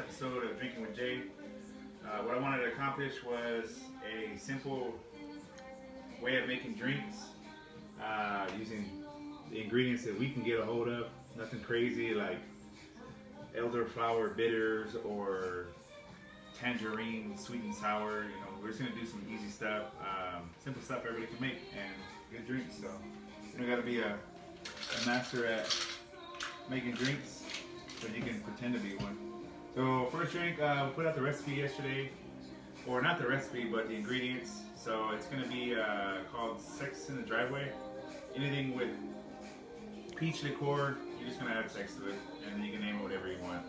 episode of Drinking with Jay. What I wanted to accomplish was a simple way of making drinks using the ingredients that we can get a hold of. Nothing crazy like elderflower bitters or tangerine sweet and sour. You know, we're just gonna do some easy stuff, simple stuff everybody can make, and good drinks. So you don't gotta be a master at making drinks, but you can pretend to be one. So first drink, we put out the recipe yesterday, or not the recipe, but the ingredients. So it's gonna be called Sex in the Driveway. Anything with peach liqueur, you're just gonna add sex to it, and then you can name it whatever you want.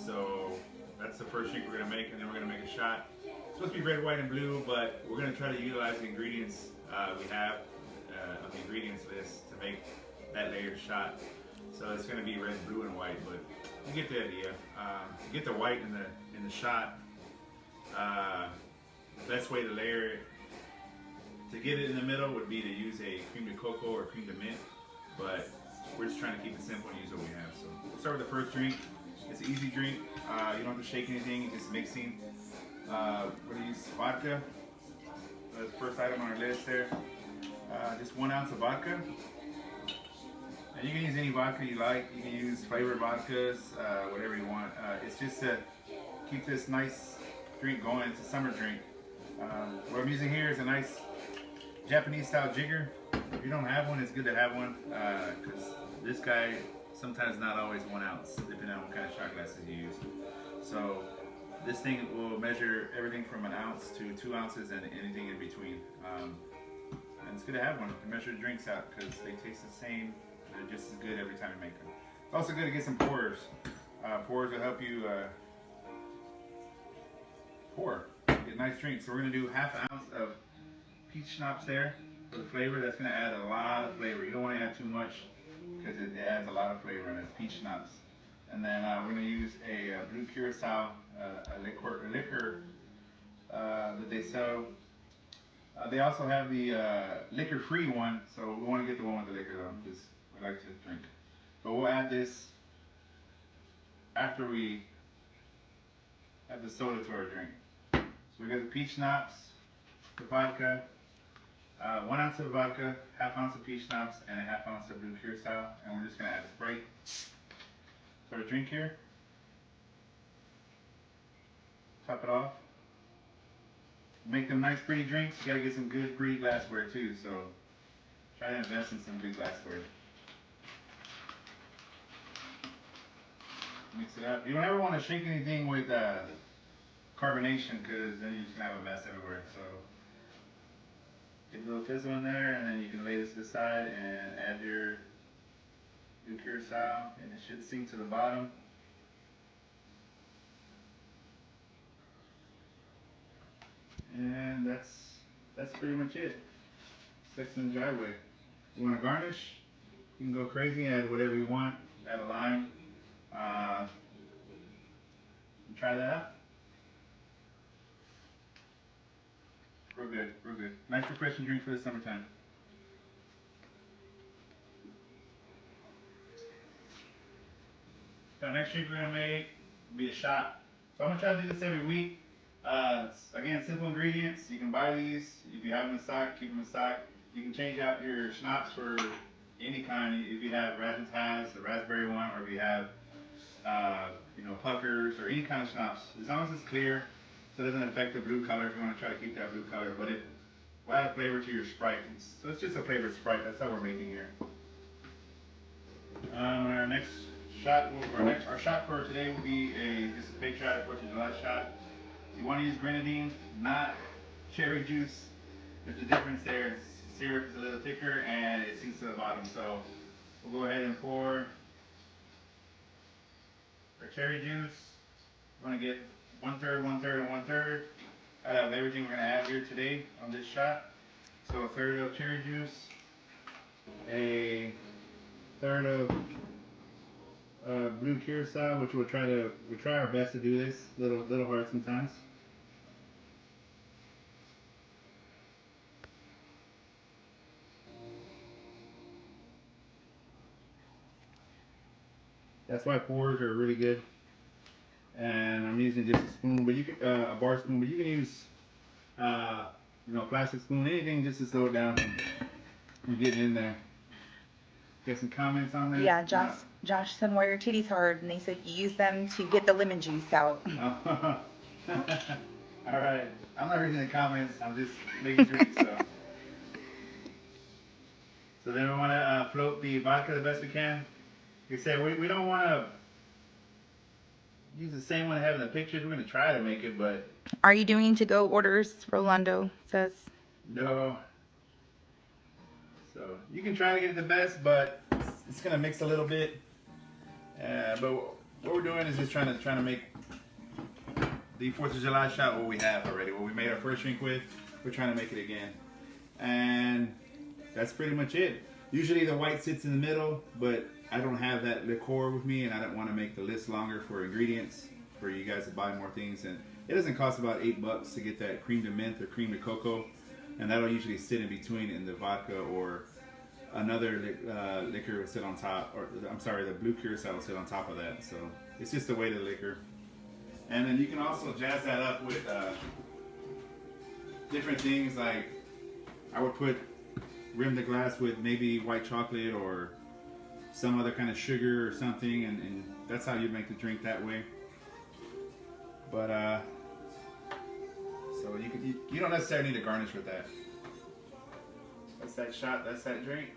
So that's the first drink we're gonna make, and then we're gonna make a shot. It's supposed to be red, white, and blue, but we're gonna try to utilize the ingredients we have on the ingredients list to make that layered shot. So it's gonna be red, blue, and white, but you get the idea. To get the white in the shot, the best way to layer it, to get it in the middle, would be to use a cream de cocoa or cream de mint, but we're just trying to keep it simple and use what we have. So we'll start with the first drink. It's an easy drink. You don't have to shake anything, it's just mixing. We're gonna use vodka. That's the first item on our list there. Just 1 ounce of vodka. And you can use any vodka you like. You can use flavored vodkas, whatever you want. It's just to keep this nice drink going. It's a summer drink. What I'm using here is a nice Japanese style jigger. If you don't have one, it's good to have one, because this guy sometimes not always 1 ounce, depending on what kind of shot glasses you use. So this thing will measure everything from 1 ounce to 2 ounces and anything in between. And it's good to have one to measure the drinks out, because they taste the same. They're just as good every time you make them. It's also good to get some pours. Pours will help you pour. Get a nice drink. So we're going to do 1/2 ounce of peach schnapps there for the flavor. That's going to add a lot of flavor. You don't want to add too much, because it adds a lot of flavor, and it's peach schnapps. And then we're going to use a blue curacao, a liquor that they sell. They also have the liquor-free one, so we want to get the one with the liquor though, because we like to drink. But we'll add this after we add the soda to our drink. So we got the peach schnapps, the vodka, 1 ounce of vodka, 1/2 ounce of peach schnapps, and 1/2 ounce of blue curacao, and we're just gonna add Sprite to our drink here. Top it off. Make them nice, pretty drinks. You gotta get some good, pretty glassware too. So try to invest in some good glassware. Mix it up. You don't ever want to shake anything with carbonation, because then you're just gonna have a mess everywhere. So get a little fizzle in there, and then you can lay this to the side and add your curacao, and it should sink to the bottom. And that's pretty much it. Sex in the Driveway. You want to garnish? You can go crazy, add whatever you want. Add a lime. Try that out. Real good, real good. Nice refreshing drink for the summertime. The next drink we're gonna make will be a shot. So I'm gonna try to do this every week. Again, simple ingredients. You can buy these. If you have them in stock, keep them in stock. You can change out your schnapps for any kind. If you have Razzmatazz, the raspberry one, or if you have, puckers, or any kind of schnapps. As long as it's clear, so it doesn't affect the blue color. If you want to try to keep that blue color, but it will add flavor to your Sprite. So it's just a flavored Sprite. That's how we're making here. Our next shot, our shot for today will be just a big shot, 4th of July shot. You want to use grenadine, not cherry juice. There's a difference there. Syrup is a little thicker and it sinks to the bottom. So we'll go ahead and pour our cherry juice. We're going to get 1/3, 1/3, and 1/3 out of everything we're going to add here today on this shot. So 1/3 of cherry juice, a 1/3 of blue curacao, which we try our best to do this. Little hard sometimes. That's why pours are really good. and I'm using just a spoon, but you can a bar spoon, but you can use you know, plastic spoon, anything just to slow it down from getting in there. Get some comments on that? Yeah, Josh said why your titties hard, and they said you use them to get the lemon juice out. Oh. All right. I'm not reading the comments. I'm just making drinks. So then we want to float the vodka the best we can. Like I said, we don't want to use the same one I have in the pictures. We're going to try to make it, but... Are you doing to-go orders? Rolando says. No. So you can try to get it the best, but it's going to mix a little bit. But what we're doing is just trying to make the 4th of July shot what we have already. What we made our first drink with, we're trying to make it again. And that's pretty much it. Usually the white sits in the middle, but I don't have that liqueur with me, and I don't want to make the list longer for ingredients for you guys to buy more things. And it doesn't cost about $8 to get that cream to mint or cream to cocoa, and that'll usually sit in between in the vodka, or another liquor will sit on top, or I'm sorry, the blue curacao will sit on top of that. So it's just the weight of the liquor. And then you can also jazz that up with different things, like I would rim the glass with maybe white chocolate or some other kind of sugar or something, and that's how you make the drink that way. But so you don't necessarily need to garnish with that. That's that shot, that's that drink.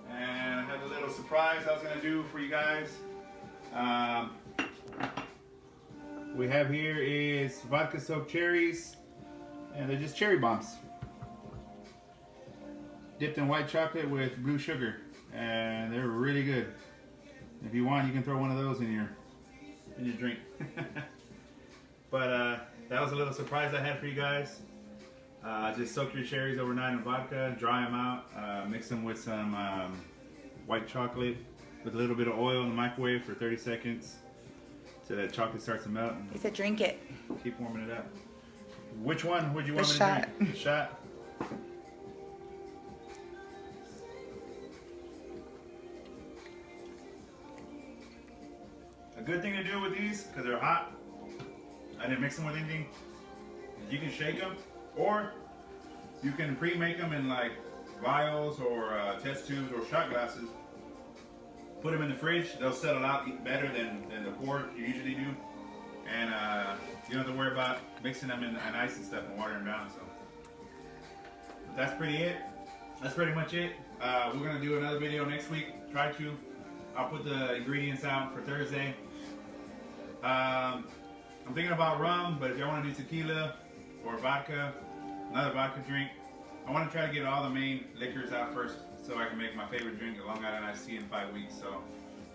And I have a little surprise I was gonna do for you guys. We have here is vodka soaked cherries, and they're just cherry bombs dipped in white chocolate with blue sugar, and they're really good. If you want, you can throw one of those in your drink. But that was a little surprise I had for you guys. Just soak your cherries overnight in vodka, dry them out, mix them with some white chocolate with a little bit of oil in the microwave for 30 seconds so that chocolate starts to melt. He said drink it. Keep warming it up. Which one would you want The me shot. to drink? The shot? A good thing to do with these, because they're hot, I didn't mix them with anything, is you can shake them, or you can pre-make them in like vials or test tubes or shot glasses. Put them in the fridge, they'll settle out better than the pour you usually do. And you don't have to worry about mixing them in ice and stuff and watering them down. So but that's pretty much it. We're gonna do another video next week. I'll put the ingredients out for Thursday. I'm thinking about rum, but if y'all want to do tequila or vodka, another vodka drink, I want to try to get all the main liquors out first so I can make my favorite drink, a Long Island iced tea, in 5 weeks. So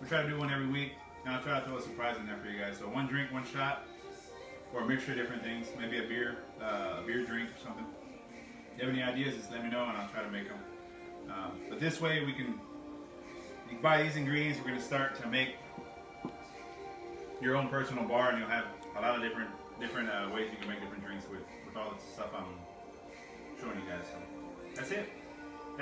we'll try to do one every week, and I'll try to throw a surprise in there for you guys. So one drink, one shot, or a mixture of different things, maybe a beer drink or something. If you have any ideas, just let me know and I'll try to make them. But this way you can buy these ingredients. We're going to start to make your own personal bar, and you'll have a lot of different ways you can make different drinks with all the stuff I'm showing you guys. So that's it.